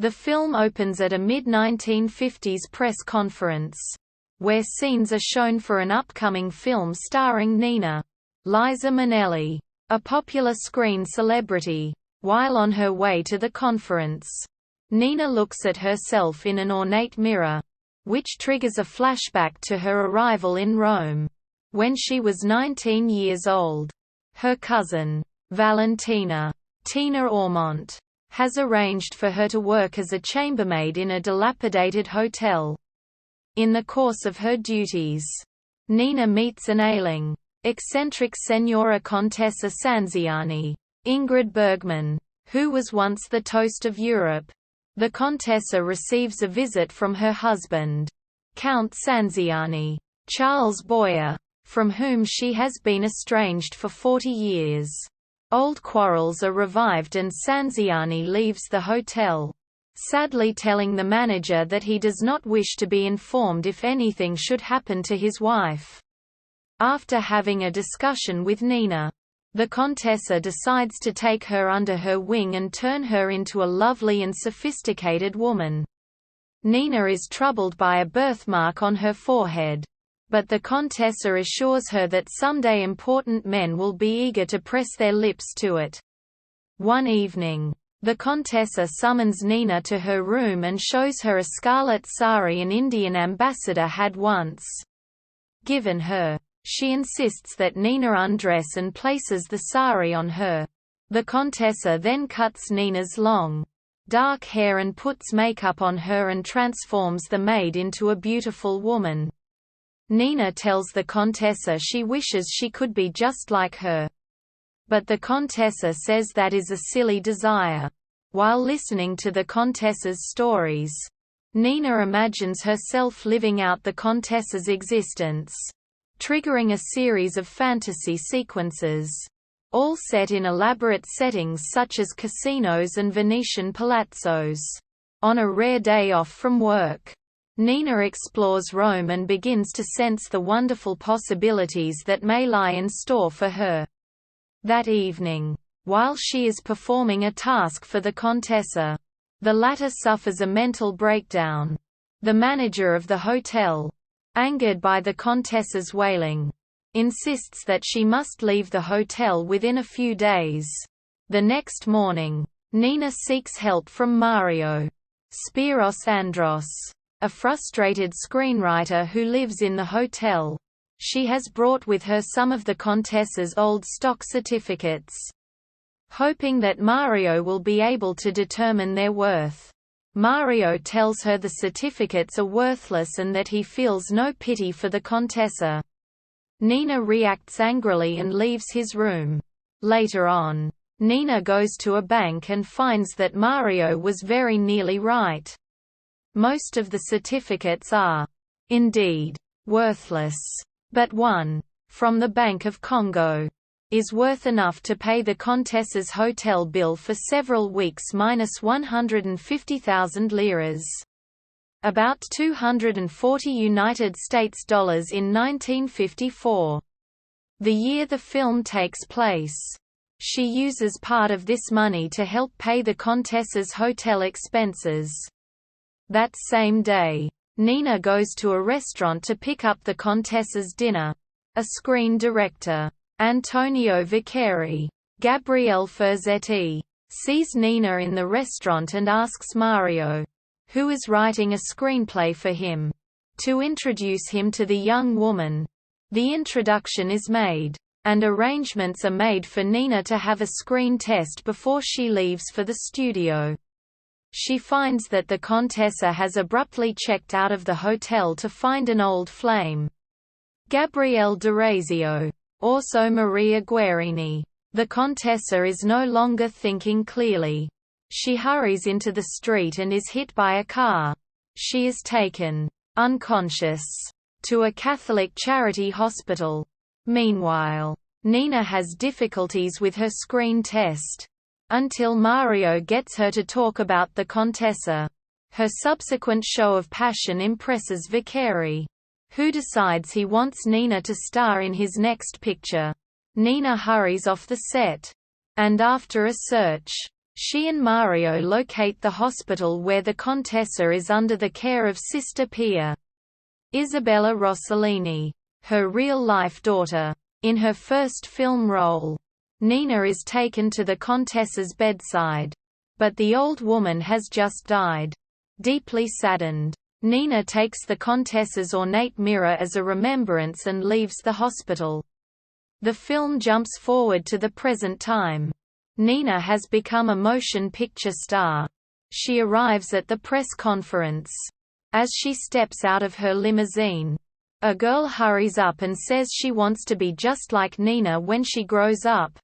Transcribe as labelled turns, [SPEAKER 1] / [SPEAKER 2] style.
[SPEAKER 1] The film opens at a mid-1950s press conference, where scenes are shown for an upcoming film starring Nina, Liza Minnelli, a popular screen celebrity. While on her way to the conference, Nina looks at herself in an ornate mirror, which triggers a flashback to her arrival in Rome, when she was 19 years old. Her cousin, Valentina, Tina Ormont, has arranged for her to work as a chambermaid in a dilapidated hotel. In the course of her duties, Nina meets an ailing, eccentric Senora Contessa Sanziani, Ingrid Bergman, who was once the toast of Europe. The Contessa receives a visit from her husband, Count Sanziani, Charles Boyer, from whom she has been estranged for 40 years. Old quarrels are revived and Sanziani leaves the hotel, sadly telling the manager that he does not wish to be informed if anything should happen to his wife. After having a discussion with Nina, the Contessa decides to take her under her wing and turn her into a lovely and sophisticated woman. Nina is troubled by a birthmark on her forehead, but the Contessa assures her that someday important men will be eager to press their lips to it. One evening, the Contessa summons Nina to her room and shows her a scarlet sari an Indian ambassador had once given her. She insists that Nina undress and places the sari on her. The Contessa then cuts Nina's long, dark hair and puts makeup on her and transforms the maid into a beautiful woman. Nina tells the Contessa she wishes she could be just like her. But the Contessa says that is a silly desire. While listening to the Contessa's stories, Nina imagines herself living out the Contessa's existence, triggering a series of fantasy sequences, all set in elaborate settings such as casinos and Venetian palazzos. On a rare day off from work, Nina explores Rome and begins to sense the wonderful possibilities that may lie in store for her. That evening, while she is performing a task for the Contessa, the latter suffers a mental breakdown. The manager of the hotel, angered by the Contessa's wailing, insists that she must leave the hotel within a few days. The next morning, Nina seeks help from Mario Spiros Andros, a frustrated screenwriter who lives in the hotel. She has brought with her some of the Contessa's old stock certificates, hoping that Mario will be able to determine their worth. Mario tells her the certificates are worthless and that he feels no pity for the Contessa. Nina reacts angrily and leaves his room. Later on, Nina goes to a bank and finds that Mario was very nearly right. Most of the certificates are, indeed, worthless. But one, from the Bank of Congo, is worth enough to pay the Contessa's hotel bill for several weeks minus 150,000 liras. About $240 United States dollars in 1954. The year the film takes place. She uses part of this money to help pay the Contessa's hotel expenses. That same day, Nina goes to a restaurant to pick up the Contessa's dinner. A screen director, Antonio Vicari, Gabriele Ferzetti, sees Nina in the restaurant and asks Mario, who is writing a screenplay for him, to introduce him to the young woman. The introduction is made, and arrangements are made for Nina to have a screen test before she leaves for the studio. She finds that the Contessa has abruptly checked out of the hotel to find an old flame, Gabriele D'Orazio, also Maria Guerini. The Contessa is no longer thinking clearly. She hurries into the street and is hit by a car. She is taken, unconscious, to a Catholic charity hospital. Meanwhile, Nina has difficulties with her screen test, until Mario gets her to talk about the Contessa. Her subsequent show of passion impresses Vicari, who decides he wants Nina to star in his next picture. Nina hurries off the set, and after a search, She and Mario locate the hospital where the Contessa is under the care of Sister Pia. Isabella Rossellini, her real-life daughter. In her first film role, Nina is taken to the Contessa's bedside. But the old woman has just died. Deeply saddened, Nina takes the Contessa's ornate mirror as a remembrance and leaves the hospital. The film jumps forward to the present time. Nina has become a motion picture star. She arrives at the press conference. As she steps out of her limousine, a girl hurries up and says she wants to be just like Nina when she grows up,